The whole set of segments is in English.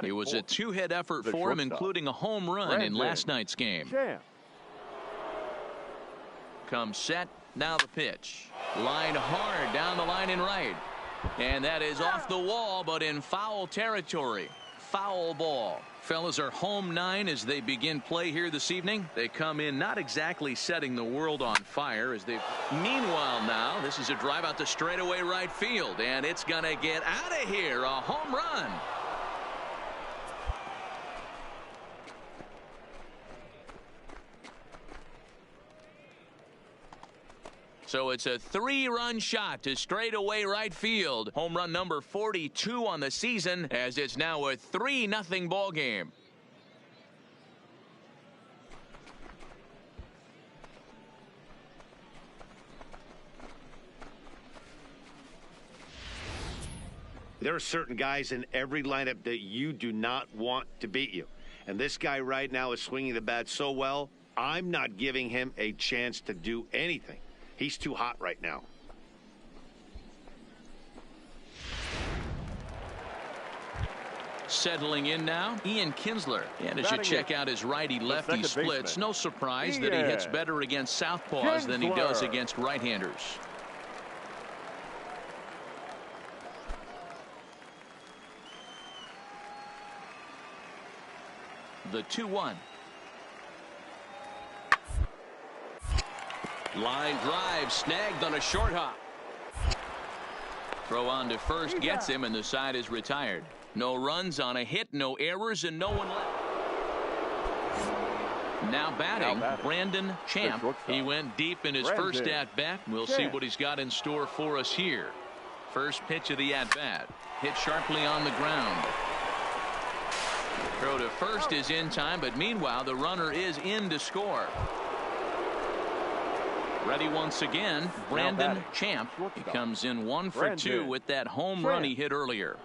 It was a two-hit effort for him, including a home run in last night's game. Comes set. Now the pitch. Line hard down the line and right. And that is off the wall, but in foul territory. Foul ball. Fellas are home 9 as they begin play here this evening. They come in not exactly setting the world on fire as they. Meanwhile now, this is a drive out to straightaway right field, and it's going to get out of here. A home run. So it's a 3-run shot to straightaway right field. Home run number 42 on the season, as it's now a 3-0 ball game. There are certain guys in every lineup that you do not want to beat you. And this guy right now is swinging the bat so well, I'm not giving him a chance to do anything. He's too hot right now. Settling in now, Ian Kinsler. And as you check out his righty-lefty splits, no surprise that he hits better against southpaws than he does against right-handers. The 2-1. Line drive snagged on a short hop. Throw on to first gets him, and the side is retired. No runs on a hit, no errors, and no one left. Now batting, Brandon Champ. He went deep in his first at-bat. We'll see what he's got in store for us here. First pitch of the at-bat. Hit sharply on the ground. Throw to first is in time, but meanwhile the runner is in to score. Ready once again, Brandon Champ. He comes in 1 for 2 with that home run he hit earlier.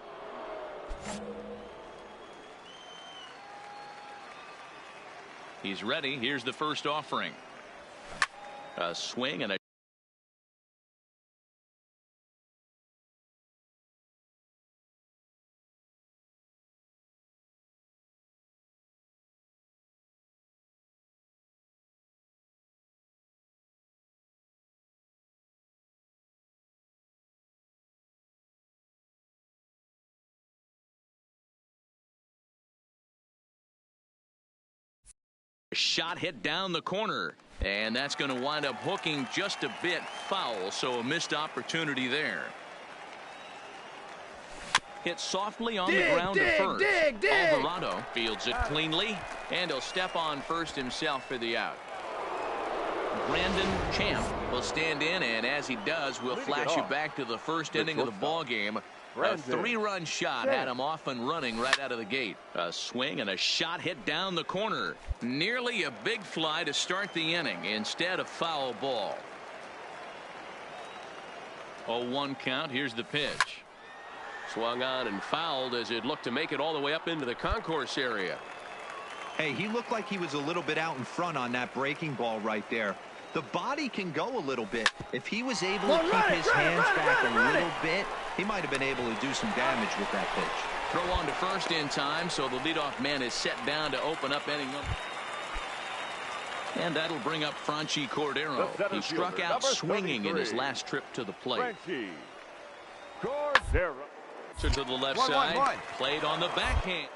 He's ready. Here's the first offering. A swing and a shot hit down the corner, and that's going to wind up hooking just a bit foul, so a missed opportunity there. Hit softly on the ground to first. Alvarado fields it cleanly, and he'll step on first himself for the out. Brandon Champ will stand in, and as he does, we'll flash you back to the first inning of the ball game. A 3-run shot had him off and running right out of the gate. A swing and a shot hit down the corner. Nearly a big fly to start the inning. Instead, a foul ball. 0-1 count. Here's the pitch. Swung on and fouled as it looked to make it all the way up into the concourse area. Hey, he looked like he was a little bit out in front on that breaking ball right there. The body can go a little bit. If he was able to keep his hands back a little bit, he might have been able to do some damage with that pitch. Throw on to first in time, so the leadoff man is set down to open up inning number. And that'll bring up Franchi Cordero. He struck out swinging in his last trip to the plate. Cordero. To the left side, played on the backhand.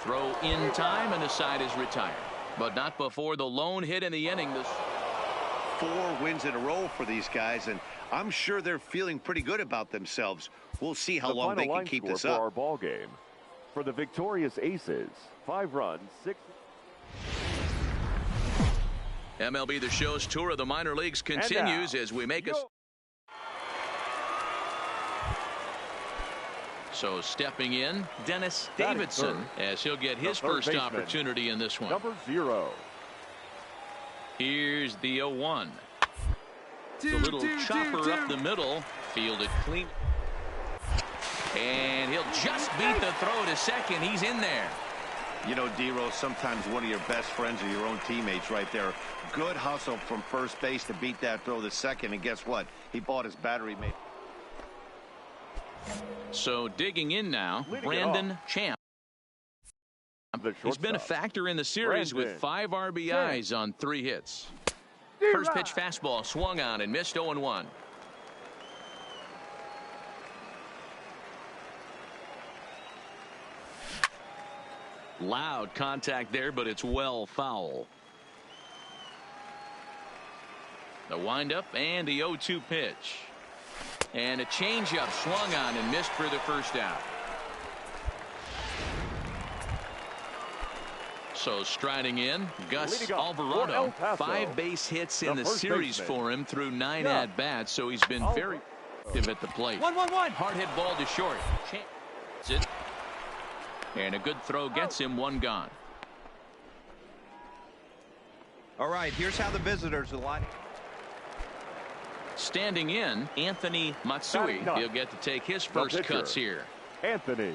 Throw in time, and the side is retired. But not before the lone hit in the inning. 4 wins in a row for these guys, and I'm sure they're feeling pretty good about themselves. We'll see how long they can keep this up. Our ball game. For the victorious Aces, 5 runs, 6. MLB The Show's tour of the minor leagues continues as we make a. So stepping in, Dennis Davidson, as he'll get his first opportunity in this one. Number 0. Here's the 0-1. It's a little chopper up the middle, fielded clean. And he'll just beat the throw to second. He's in there. You know, D-Rose, sometimes one of your best friends are your own teammates right there. Good hustle from first base to beat that throw to second, and guess what? He bought his battery mate. So digging in now, Brandon Champ. He's been a factor in the series with 5 RBIs on 3 hits. First pitch fastball swung on and missed 0-1. Loud contact there, but it's well foul. The windup and the 0-2 pitch. And a changeup swung on and missed for the first out. So striding in, Gus Alvarado. 5 base hits in the series for him through 9 at-bats, so he's been very active at the plate. 1-1-1. Hard hit ball to short. It. And a good throw gets him 1 gone. All right, here's how the visitors are lining. Standing in, Anthony Matsui. He'll get to take his first cuts here. Anthony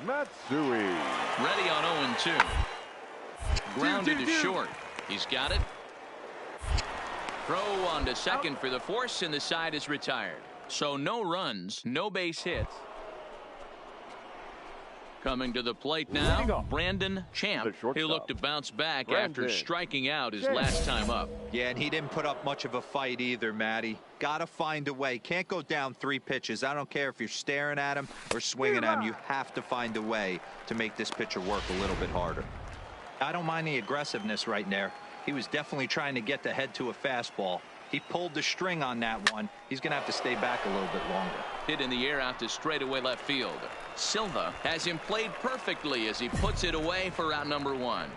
Matsui. Ready on 0-2. Grounded to short. He's got it. Throw on to second for the force, and the side is retired. So no runs, no base hits. Coming to the plate now, Brandon Champ. He'll look to bounce back after striking out his last time up. Yeah, and he didn't put up much of a fight either, Matty. Got to find a way. Can't go down 3 pitches. I don't care if you're staring at him or swinging at him. You have to find a way to make this pitcher work a little bit harder. I don't mind the aggressiveness right there. He was definitely trying to get the head to a fastball. He pulled the string on that one. He's going to have to stay back a little bit longer. Hit in the air out to straightaway left field. Silva has him played perfectly as he puts it away for out number 1.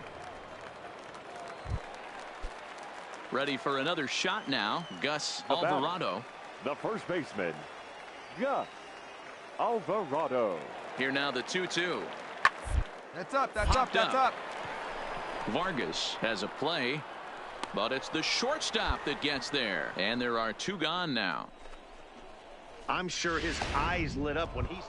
Ready for another shot now, Gus Alvarado. The first baseman, Gus Alvarado. Here now the 2-2. That's up, that's up, that's up. Vargas has a play, but it's the shortstop that gets there. And there are 2 gone now. I'm sure his eyes lit up when he's...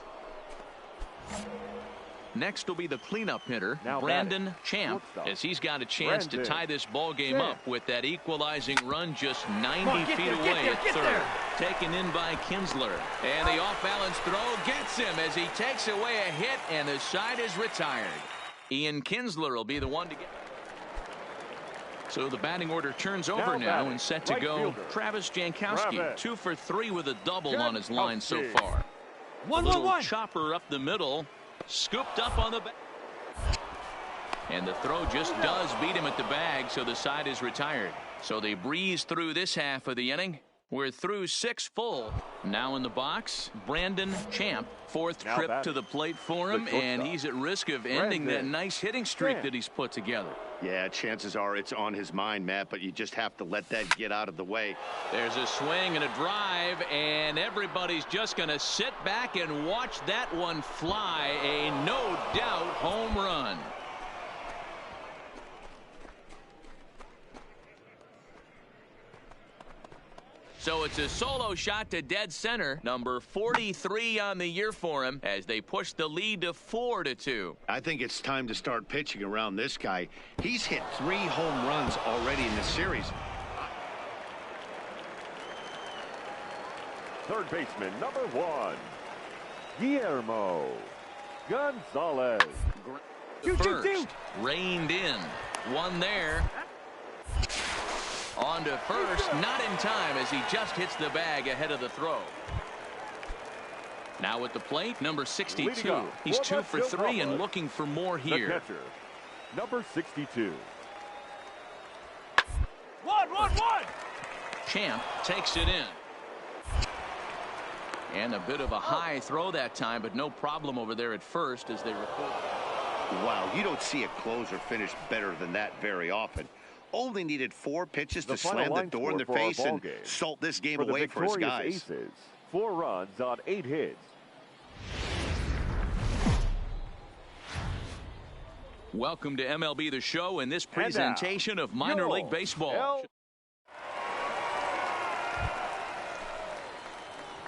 Next will be the cleanup hitter, Brandon Champ, as he's got a chance to tie this ball game up with that equalizing run just 90 feet away at third. Taken in by Kinsler. And the off-balance throw gets him as he takes away a hit, and the side is retired. Ian Kinsler will be the one to get. So the batting order turns over now and set to go. Travis Jankowski, 2 for 3 with a double on his line so far. 1-1-1. Chopper up the middle, scooped up on the back. And the throw just does beat him at the bag, so the side is retired. So they breeze through this half of the inning. We're through 6 full. Now in the box, Brandon Champ. 4th trip to the plate for him, and he's at risk of ending that nice hitting streak that he's put together. Yeah, chances are it's on his mind, Matt, but you just have to let that get out of the way. There's a swing and a drive, and everybody's just going to sit back and watch that one fly. A no-doubt home run. So it's a solo shot to dead center, number 43 on the year for him, as they push the lead to 4-2. I think it's time to start pitching around this guy. He's hit 3 home runs already in this series. Third baseman, number 1, Guillermo Gonzalez. First, reined in. One there. On to first, not in time as he just hits the bag ahead of the throw. Now at the plate, number 62. He's 2 for 3 and looking for more here. The catcher, number 62. 1-1-1. Champ takes it in. And a bit of a high throw that time, but no problem over there at first as they record. Wow, you don't see a closer finish better than that very often. Only needed 4 pitches to slam the door in their face and salt this game away for his guys. Aces, 4 runs on 8 hits. Welcome to MLB The Show and this presentation of minor league baseball.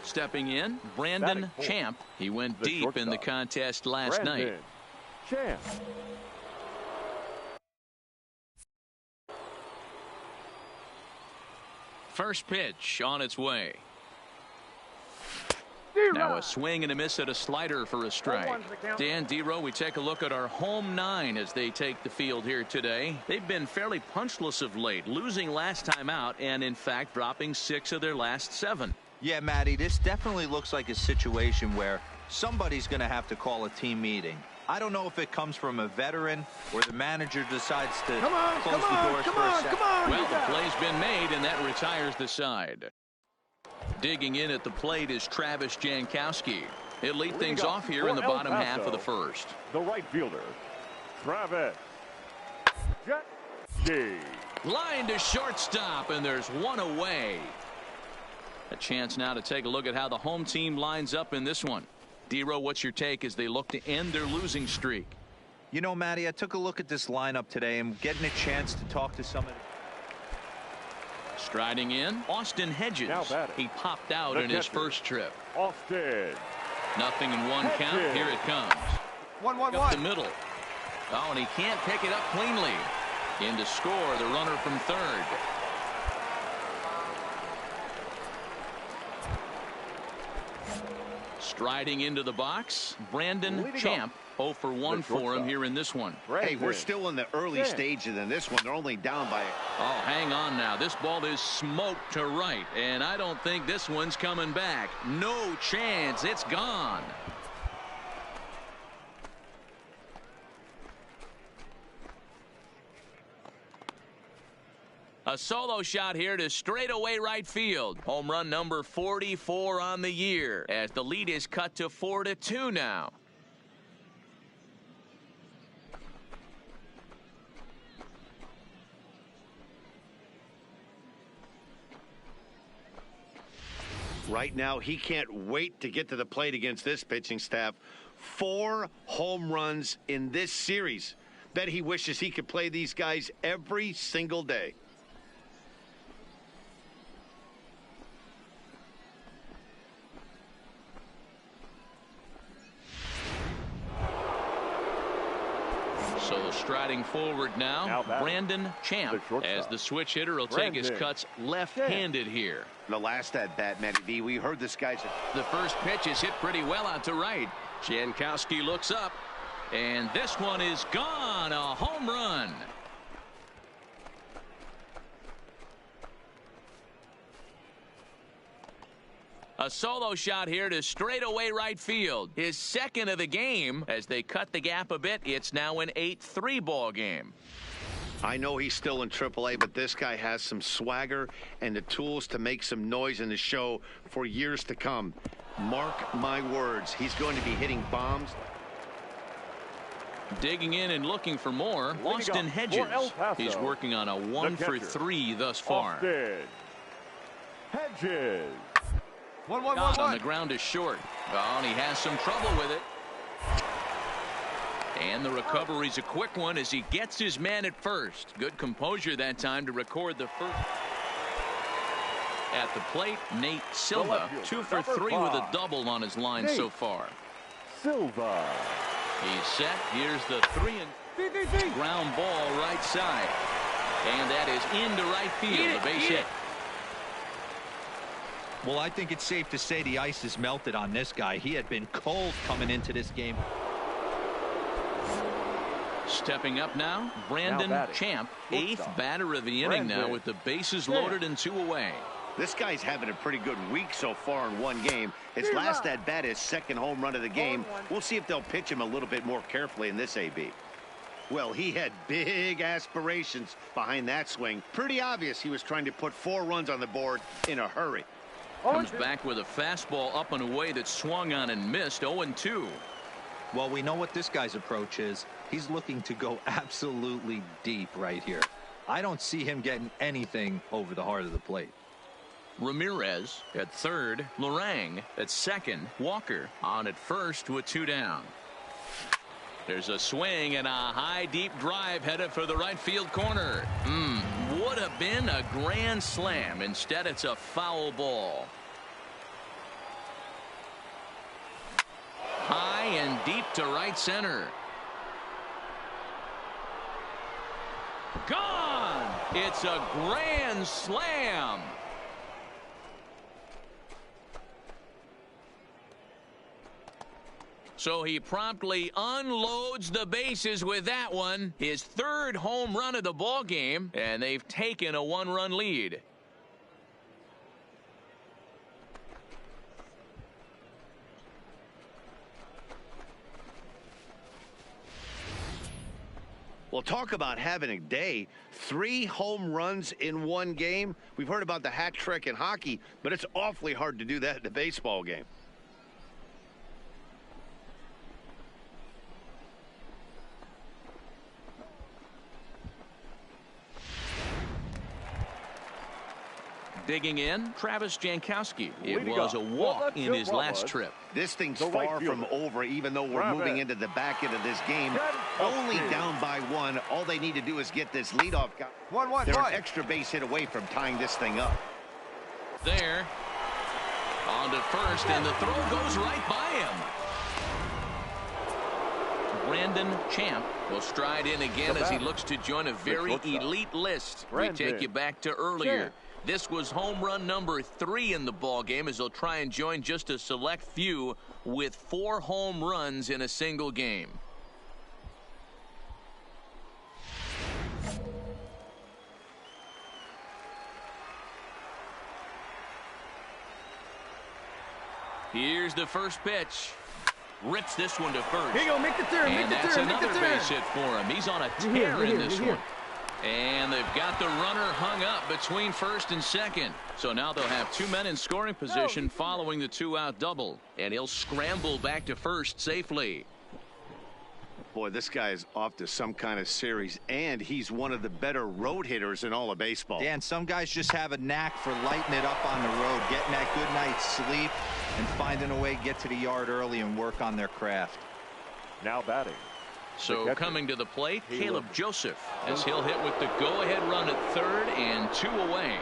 Stepping in, Brandon Champ. He went deep in the contest last night. Champ. First pitch on its way. Now a swing and a miss at a slider for a strike. Dan Dero, we take a look at our home nine as they take the field here today. They've been fairly punchless of late, losing last time out and in fact dropping 6 of their last 7. Yeah, Matty, this definitely looks like a situation where somebody's going to have to call a team meeting. I don't know if it comes from a veteran or the manager decides to close the doors for a second. Well, the play's been made, and that retires the side. Digging in at the plate is Travis Jankowski. He'll lead things off here in the bottom half of the first. The right fielder, Travis Jankowski. Line to shortstop, and there's one away. A chance now to take a look at how the home team lines up in this one. Dero, what's your take as they look to end their losing streak? You know, Matty, I took a look at this lineup today and getting a chance to talk to some of Striding in, Austin Hedges. He popped out in his first trip. Austin. Nothing in one count. Here it comes. 1-1-1. Up the middle. Oh, and he can't pick it up cleanly. In to score, the runner from third. Striding into the box, Brandon Champ. 0 for 1 for him here in this one. Hey, we're still in the early stages in this one. They're only down by... Oh, hang on now. This ball is smoked to right, and I don't think this one's coming back. No chance. It's gone. A solo shot here to straightaway right field. Home run number 44 on the year as the lead is cut to 4-2 now. Right now, he can't wait to get to the plate against this pitching staff. 4 home runs in this series. Bet he wishes he could play these guys every single day. So striding forward now Brandon Champ as the switch hitter will take his cuts left-handed here. The last at-bat, Matty B, we heard this guy's... The first pitch is hit pretty well out to right. Jankowski looks up, and this one is gone. A home run. A solo shot here to straightaway right field. His second of the game. As they cut the gap a bit, it's now an 8-3 ball game. I know he's still in AAA, but this guy has some swagger and the tools to make some noise in the show for years to come. Mark my words, he's going to be hitting bombs. Digging in and looking for more, Austin Hedges. He's working on a 1 for 3 thus far. Austin Hedges. 1-1-1-1. On the ground is short. Oh, and he has some trouble with it. And the recovery's a quick one as he gets his man at first. Good composure that time to record the first. At the plate, Nate Silva, 2 for 3 with a double on his line so far. Silva. He's set. Here's the 3-and ground ball right side. And that is into right field. The base hit. Well, I think it's safe to say the ice is melted on this guy. He had been cold coming into this game. Stepping up now, Brandon Champ, 8th batter of the inning now with the bases loaded and 2 away. This guy's having a pretty good week so far in one game. His last at-bat is second home run of the game. We'll see if they'll pitch him a little bit more carefully in this AB. Well, he had big aspirations behind that swing. Pretty obvious he was trying to put 4 runs on the board in a hurry. Comes back with a fastball up and away that swung on and missed. 0-2. Well, we know what this guy's approach is. He's looking to go absolutely deep right here. I don't see him getting anything over the heart of the plate. Ramirez at third, Lorang at second, Walker on at first with 2 down. There's a swing and a high deep drive headed for the right field corner. Would have been a grand slam. Instead, it's a foul ball. High and deep to right center. Gone! It's a grand slam. So he promptly unloads the bases with that one. His third home run of the ball game, and they've taken a one-run lead. Well, talk about having a day. 3 home runs in one game. We've heard about the hat trick in hockey, but it's awfully hard to do that in a baseball game. Digging in, Travis Jankowski. It was a walk in his last trip. This thing's far from over, even though we're moving into the back end of this game. Only down by 1. All they need to do is get this leadoff guy. They're an extra base hit away from tying this thing up. There. On to first, and the throw goes right by him. Brandon Champ will stride in again as he looks to join a very elite list. We take you back to earlier. This was home run number 3 in the ball game, as they'll try and join just a select few with 4 home runs in a single game. Here's the first pitch. Rips this one to first. Here you go, make the turn, and that's another base hit for him. He's on a tear in this one. And they've got the runner hung up between first and second. So now they'll have 2 men in scoring position following the 2-out double. And he'll scramble back to first safely. Boy, this guy is off to some kind of series, and he's one of the better road hitters in all of baseball. Dan, some guys just have a knack for lighting it up on the road, getting that good night's sleep, and finding a way to get to the yard early and work on their craft. Now batting. So coming to the plate, Caleb Joseph, as he'll hit with the go-ahead run at third and 2 away.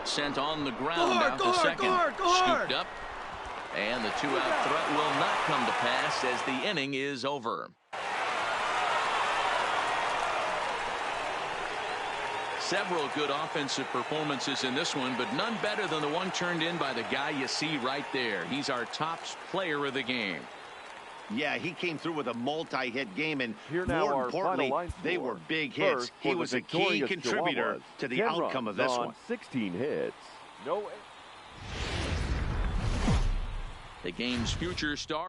Sent on the ground out to second. Scooped up. And the 2-out threat will not come to pass as the inning is over. Several good offensive performances in this one, but none better than the one turned in by the guy you see right there. He's our top player of the game. Yeah, he came through with a multi-hit game, and Here now more importantly, they were big hits. First, he was a key contributor to the outcome of this one. 16 hits. No. The game's future star.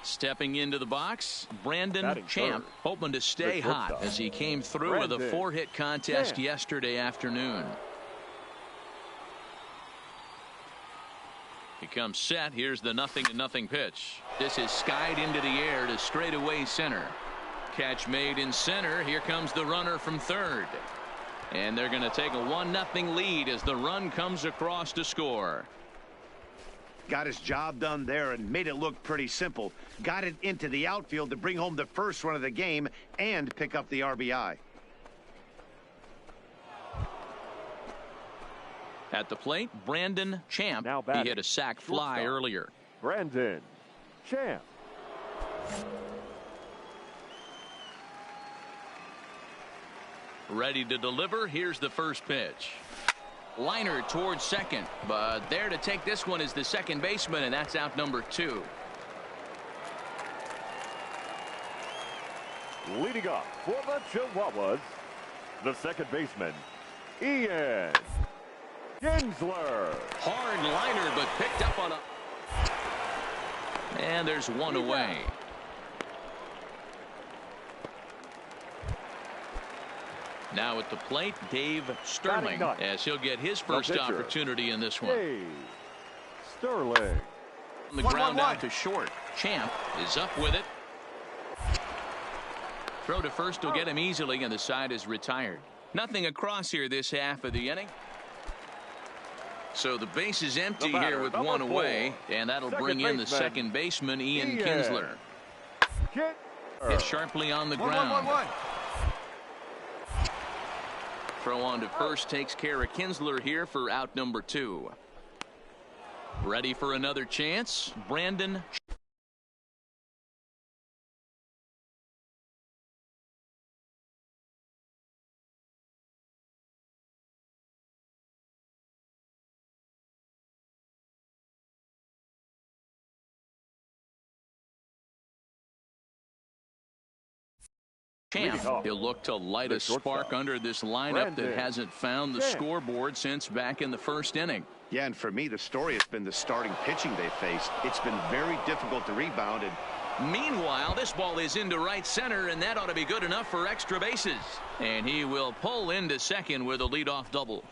Stepping into the box, Brandon Champ, hoping to stay hot as he came through with a 4-hit contest yesterday afternoon. He comes set. Here's the 0-0 pitch. This is skied into the air to straightaway center. Catch made in center. Here comes the runner from third. And they're going to take a 1-0 lead as the run comes across to score. Got his job done there and made it look pretty simple. Got it into the outfield to bring home the first run of the game and pick up the RBI. At the plate, Brandon Champ. He hit a sac fly earlier. Brandon Champ. Ready to deliver. Here's the first pitch. Liner towards second, but there to take this one is the second baseman, and that's out number 2. Leading up for the Chihuahuas, the second baseman, Ian Kinsler. Hard liner, but picked up on a... And there's one away. Now at the plate, Dave Sterling, as he'll get his first opportunity in this one. Dave Sterling. On the ground out to short. Champ is up with it. Throw to first will get him easily, and the side is retired. Nothing across here this half of the inning. So the base is empty here with one away, and that'll bring in the second baseman, Ian Kinsler. Hit sharply on the ground. Throw on to first takes care of Kinsler here for out number 2. Ready for another chance, Brandon Champ. He'll look to light a spark under this lineup that hasn't found the scoreboard since back in the first inning. Yeah, and for me, the story has been the starting pitching they faced. It's been very difficult to rebound. And meanwhile, this ball is into right center, and that ought to be good enough for extra bases. And he will pull into second with a leadoff double.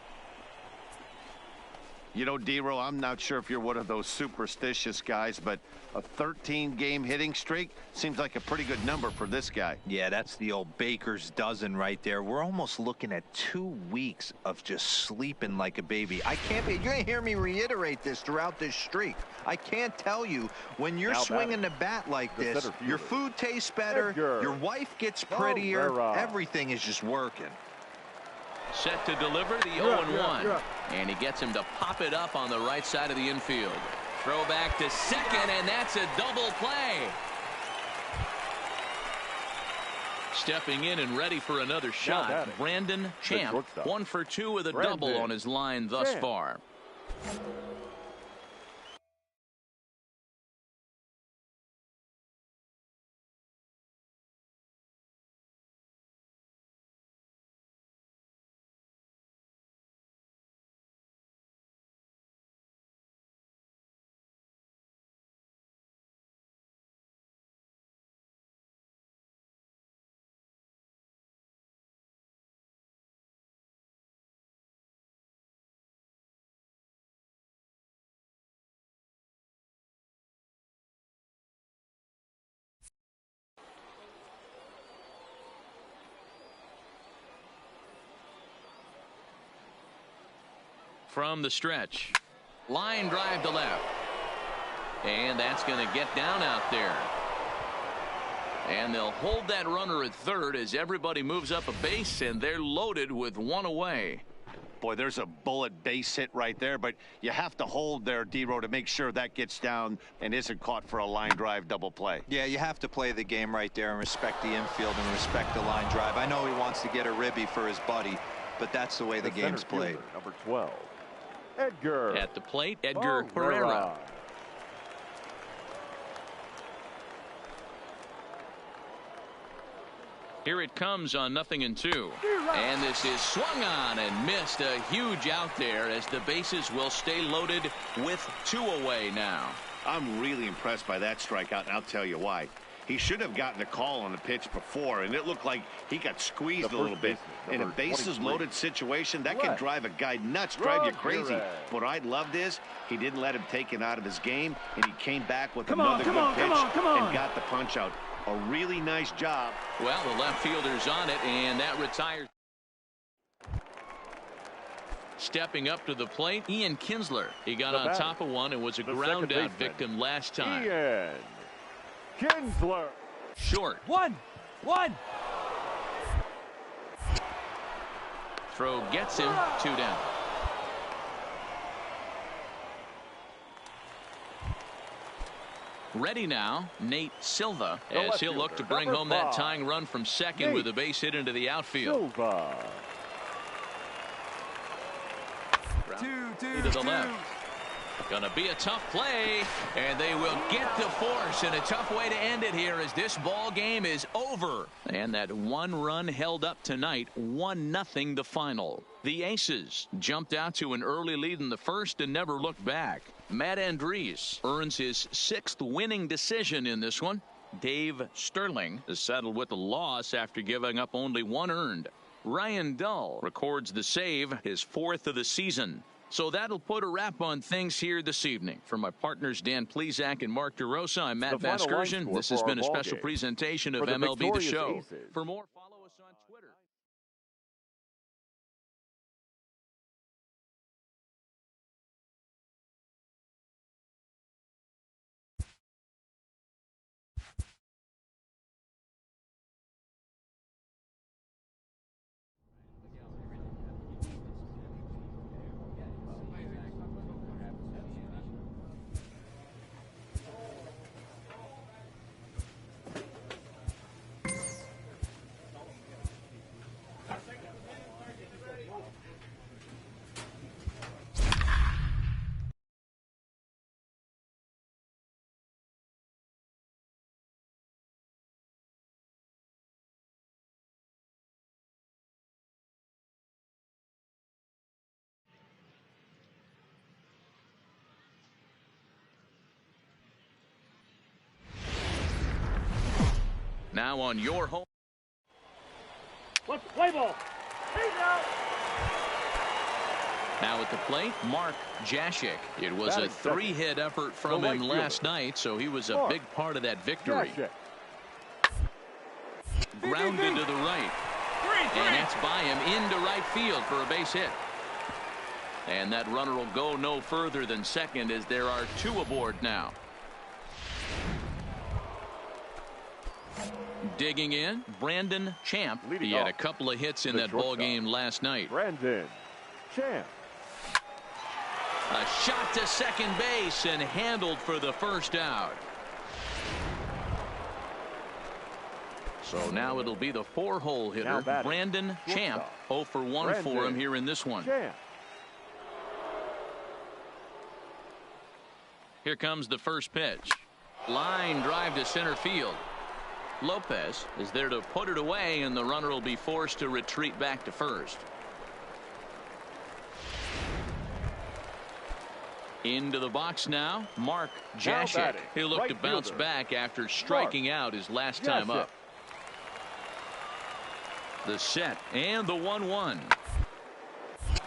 You know, D-Row, I'm not sure if you're one of those superstitious guys, but a 13-game hitting streak seems like a pretty good number for this guy. Yeah, that's the old baker's dozen right there. We're almost looking at 2 weeks of just sleeping like a baby. I can't be, you're going to hear me reiterate this throughout this streak. I can't tell you, when you're swinging the bat like this, your food tastes better, your wife gets prettier, everything is just working. Set to deliver the 0-1. And he gets him to pop it up on the right side of the infield. Throw back to second, and that's a double play. Stepping in and ready for another shot, Brandon Champ, 1 for 2 with a double on his line thus far. From the stretch, line drive to left, and that's going to get down out there, and they'll hold that runner at third as everybody moves up a base, and they're loaded with 1 away. Boy, there's a bullet base hit right there, but you have to hold there, D-Row, to make sure that gets down and isn't caught for a line drive double play. Yeah, you have to play the game right there and respect the infield and respect the line drive. I know he wants to get a ribby for his buddy, but that's the way the game's played. Number 12. Edgar. At the plate, Edgar Herrera. Here it comes on 0-2. And this is swung on and missed. A huge out there as the bases will stay loaded with 2 away now. I'm really impressed by that strikeout, and I'll tell you why. He should have gotten a call on the pitch before, and it looked like he got squeezed a little bit. In a bases-loaded situation, that can drive a guy nuts, drive you crazy. What I loved is he didn't let him take it out of his game, and he came back with another good pitch and got the punch out. A really nice job. Well, the left fielder's on it, and that retires. Stepping up to the plate, Ian Kinsler. He got on top of one and was a ground-out victim last time. Ian Kinsler. Short. 1-1. Throw gets him 2 down. Ready now, Nate Silva, as he'll look to bring home that tying run from second with a base hit into the outfield. Silva. 2-2 to the left. Gonna be a tough play, and they will get the force, and a tough way to end it here as this ball game is over. And that 1 run held up tonight, 1-0 the final. The Aces jumped out to an early lead in the first and never looked back. Matt Andriese earns his 6th winning decision in this one. Dave Sterling is settled with a loss after giving up only 1 earned. Ryan Dull records the save, his 4th of the season. So that'll put a wrap on things here this evening. For my partners Dan Plesac and Mark DeRosa, I'm Matt Vasgersian. This has been a special presentation of MLB The Show. For more, follow us on Twitter. Now on your home. Let's play ball. Now at the plate, Mark Jashik. It was a 3-hit effort from him last night, so he was a big part of that victory. Grounded to the right. And that's by him into right field for a base hit. And that runner will go no further than second as there are 2 aboard now. Digging in, Brandon Champ. He had a couple of hits in that ball game last night. Brandon Champ. A shot to second base and handled for the first out. So now it'll be the 4-hole hitter, Brandon Champ. 0 for 1 for him here in this one. Here comes the first pitch. Line drive to center field. Lopez is there to put it away, and the runner will be forced to retreat back to first. Into the box now, Mark Jashik. He'll look to bounce back after striking out his last time up. The set and the 1-1.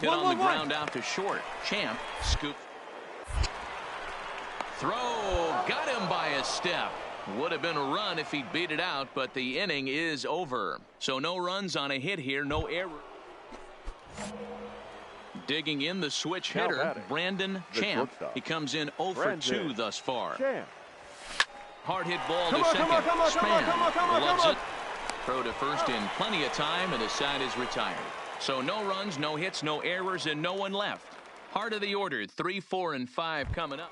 Hit on the ground out to short. Champ scoop. Throw. Got him by a step. Would have been a run if he'd beat it out, but the inning is over. So no runs on a hit here, no error. Digging in the switch hitter, Brandon Champ. He comes in 0 for 2 thus far. Hard hit ball to second. Span loves it. Throw to first in plenty of time, and the side is retired. So no runs, no hits, no errors, and no one left. Heart of the order, 3, 4, and 5 coming up.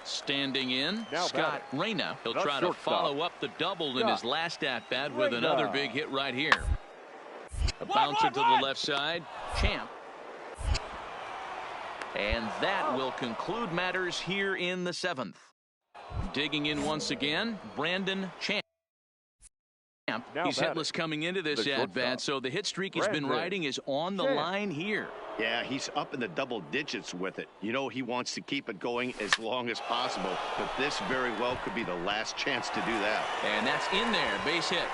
Standing in, Scott Reyna. He'll try to follow up the double in his last at-bat with another big hit right here. A bouncer to the left side. Champ. And that will conclude matters here in the 7th. Digging in once again, Brandon Champ. He's hitless coming into this at-bat, so the hit streak he's been riding is on the line here. Yeah, he's up in the double digits with it. You know he wants to keep it going as long as possible, but this very well could be the last chance to do that. And that's in there, base hit.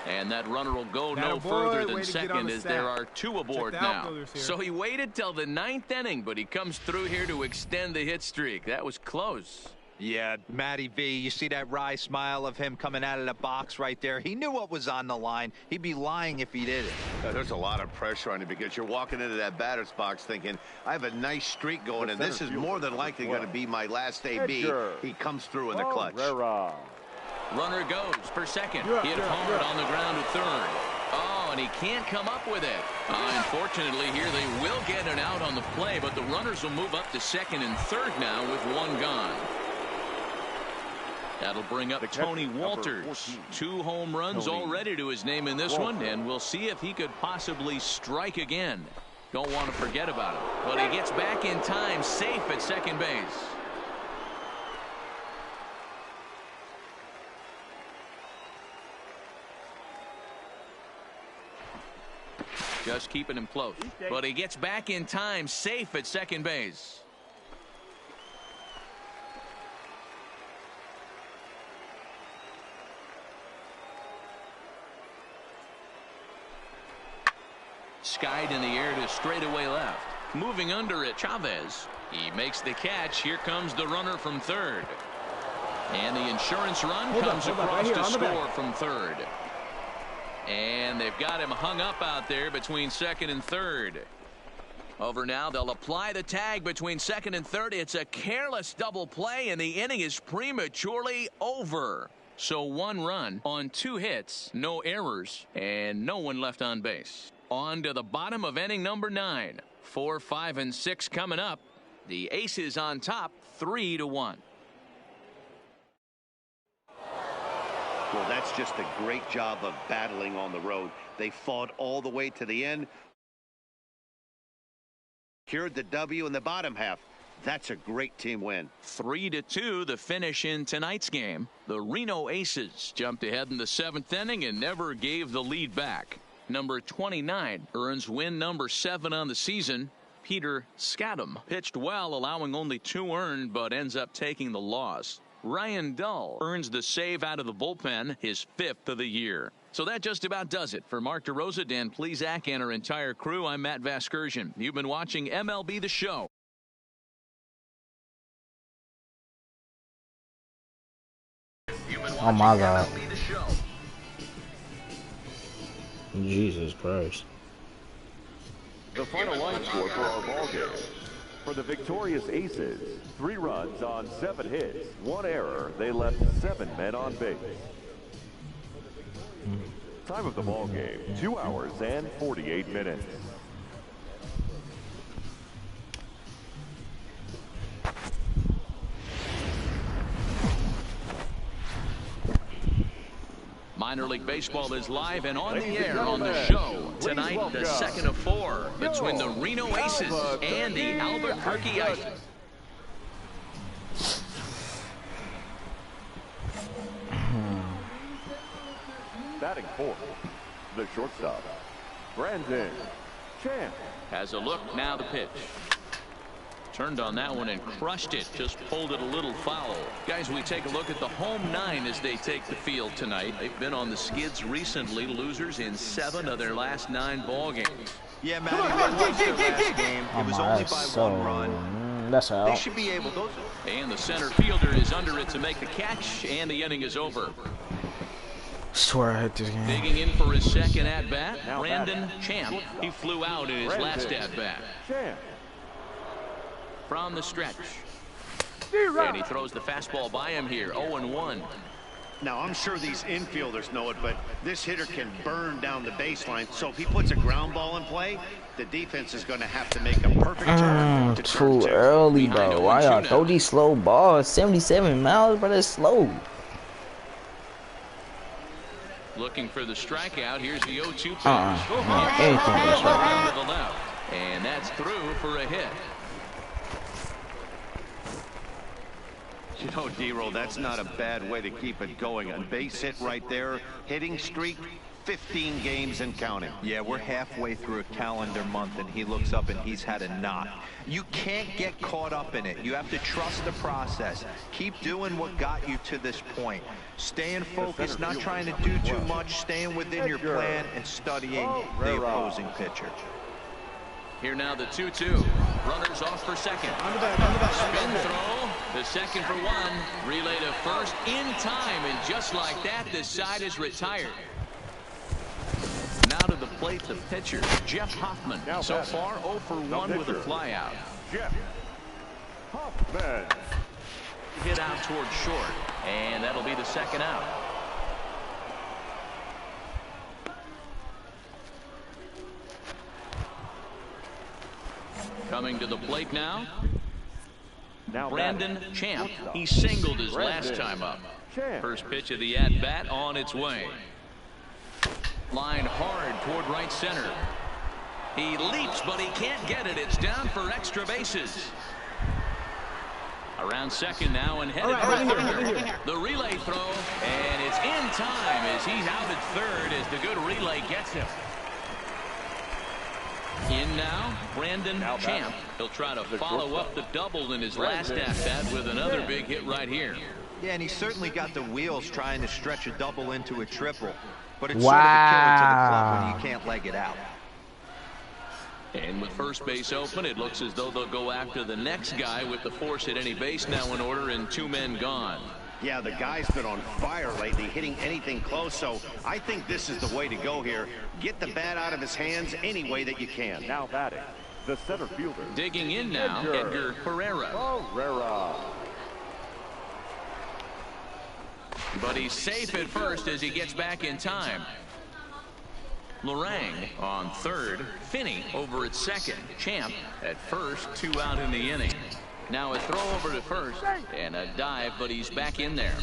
And that runner will go no further than second as there are 2 aboard now. So he waited till the 9th inning, but he comes through here to extend the hit streak. That was close. Yeah, Matty V, you see that wry smile of him coming out of the box right there. He knew what was on the line. He'd be lying if he didn't. There's a lot of pressure on you because you're walking into that batter's box thinking, I have a nice streak going, and this is more than likely going to be my last AB. He comes through in the clutch. Runner goes for second. Hit hard on the ground to third. Oh, and he can't come up with it. Unfortunately, here they will get an out on the play, but the runners will move up to second and third now with 1 gone. That'll bring up Tony Walters. 2 home runs already to his name in this one, and we'll see if he could possibly strike again. Don't want to forget about him. But he gets back in time, safe at second base. Just keeping him close. But he gets back in time, safe at second base. Skied in the air to straightaway left. Moving under it, Chavez. He makes the catch. Here comes the runner from third. And the insurance run comes across to score from third. And they've got him hung up out there between second and third. Over now, they'll apply the tag between second and third. It's a careless double play, and the inning is prematurely over. So 1 run on 2 hits, no errors, and no one left on base. On to the bottom of inning number 9. 4, 5, and 6 coming up. The Aces on top, 3-1. Well, that's just a great job of battling on the road. They fought all the way to the end. Secured the W in the bottom half. That's a great team win. 3-2 the finish in tonight's game. The Reno Aces jumped ahead in the 7th inning and never gave the lead back. Number 29 earns win number 7 on the season. Peter Scadam pitched well, allowing only 2 earned, but ends up taking the loss. Ryan Dull earns the save out of the bullpen, his 5th of the year. So that just about does it. For Mark DeRosa, Dan Plesac, and our entire crew, I'm Matt Vasgersian. You've been watching MLB The Show. Oh my God. Jesus Christ. The final line score for our ball game. For the victorious Aces, 3 runs on 7 hits, 1 error. They left 7 men on base. Time of the ball game, 2 hours and 48 minutes. Minor League Baseball is live and on the air on the show. Tonight, the second of 4 between the Reno Aces and the Albuquerque Ice. Batting 4th, the shortstop, Brandon Champ. Has a look, now the pitch. Turned on that one and crushed it. Just pulled it a little foul. Guys, we take a look at the home 9 as they take the field tonight. They've been on the skids recently, losers in 7 of their last 9 ball games. Yeah, Matty, they lost their last game. It was only by 1 run. That's out. They should be able to. And the center fielder is under it to make the catch, and the inning is over. Swear I hit this game. Digging in for his second at-bat, Brandon Champ. He flew out in his last at-bat. From the stretch. And he throws the fastball by him here, 0-1. Now, I'm sure these infielders know it, but this hitter can burn down the baseline. So if he puts a ground ball in play, the defense is going to have to make a perfect turn. Too early, bro. Why y'all throw these slow balls? 77 miles, but it's slow. Looking for the strikeout. Here's the 0-2 pitch. Anything is right. To the left. And that's through for a hit. You know, D-Roll, that's not a bad way to keep it going. A base hit right there. Hitting streak, 15 games and counting. Yeah, we're halfway through a calendar month, and he looks up and he's had a knock. You can't get caught up in it. You have to trust the process. Keep doing what got you to this point. Staying focused, not trying to do too much, staying within your plan, and studying the opposing pitcher. Here now the 2-2. Runners off for second. Spin throw. The second for 1. Relay to first in time. And just like that, this side is retired. Now to the plate, the pitcher, Jeff Hoffman. So far, 0 for 1 with a flyout. Jeff Hoffman. Hit out towards short. And that'll be the second out. Coming to the plate now. Brandon Champ. He singled his last time up. First pitch of the at-bat on its way. Line hard toward right center. He leaps, but he can't get it. It's down for extra bases. Around second now and headed for third. The relay throw, and it's in time as he's out at third as the good relay gets him. In now, Brandon Champ. He'll try to follow up the double in his last at-bat with another big hit right here. Yeah, and he certainly got the wheels trying to stretch a double into a triple. But it's sort of a killer to the club when you can't leg it out. And with first base open, it looks as though they'll go after the next guy with the force at any base now in order and 2 men gone. Yeah, the guy's been on fire lately, hitting anything close, so I think this is the way to go here. Get the bat out of his hands any way that you can. Now batting, the center fielder. Digging in now, Edgar Herrera. But he's safe at first as he gets back in time. Lorang on third. Finney over at second. Champ at first. 2 out in the inning. Now a throw over to first and a dive, but he's back in there.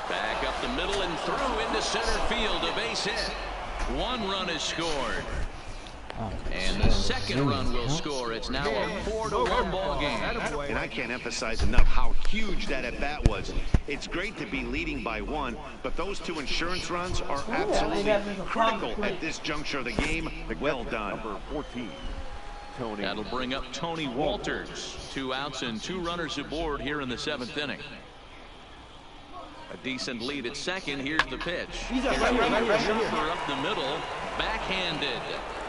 Back up the middle and through into center field. A base hit. 1 run is scored. And the second run will score. It's now a 4-1 ball game. And I can't emphasize enough how huge that at-bat was. It's great to be leading by 1, but those 2 insurance runs are absolutely critical at this juncture of the game. Well done. Number 14, Tony. That'll bring up Tony Walters. 2 outs and 2 runners aboard here in the 7th inning. A decent lead at second. Here's the pitch. Jumper up the middle, backhanded,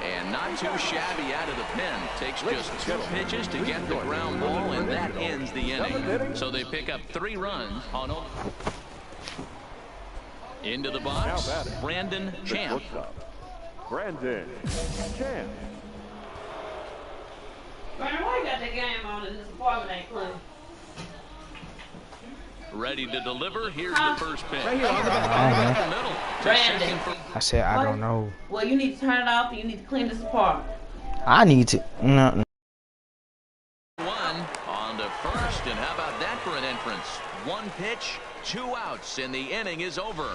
and not too shabby out of the pen. Takes just 2 pitches to get the ground ball, and that ends the inning. So they pick up 3 runs on. Into the box, Brandon Champ. Brandon Champ. Brandon, why you got that game on and this apartment ain't clean? Ready to deliver. Here's the first pitch. Right here on the back. The middle. Brandon. I said I don't know. Well, you need to turn it off and you need to clean this apartment. I need to. No. 1 on to first, and how about that for an entrance? 1 pitch, 2 outs, and the inning is over.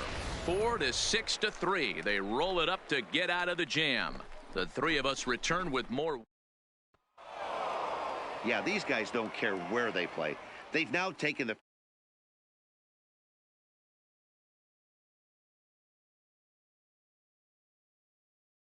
4-6-3. They roll it up to get out of the jam. The 3 of us return with more. Yeah, these guys don't care where they play. They've now taken the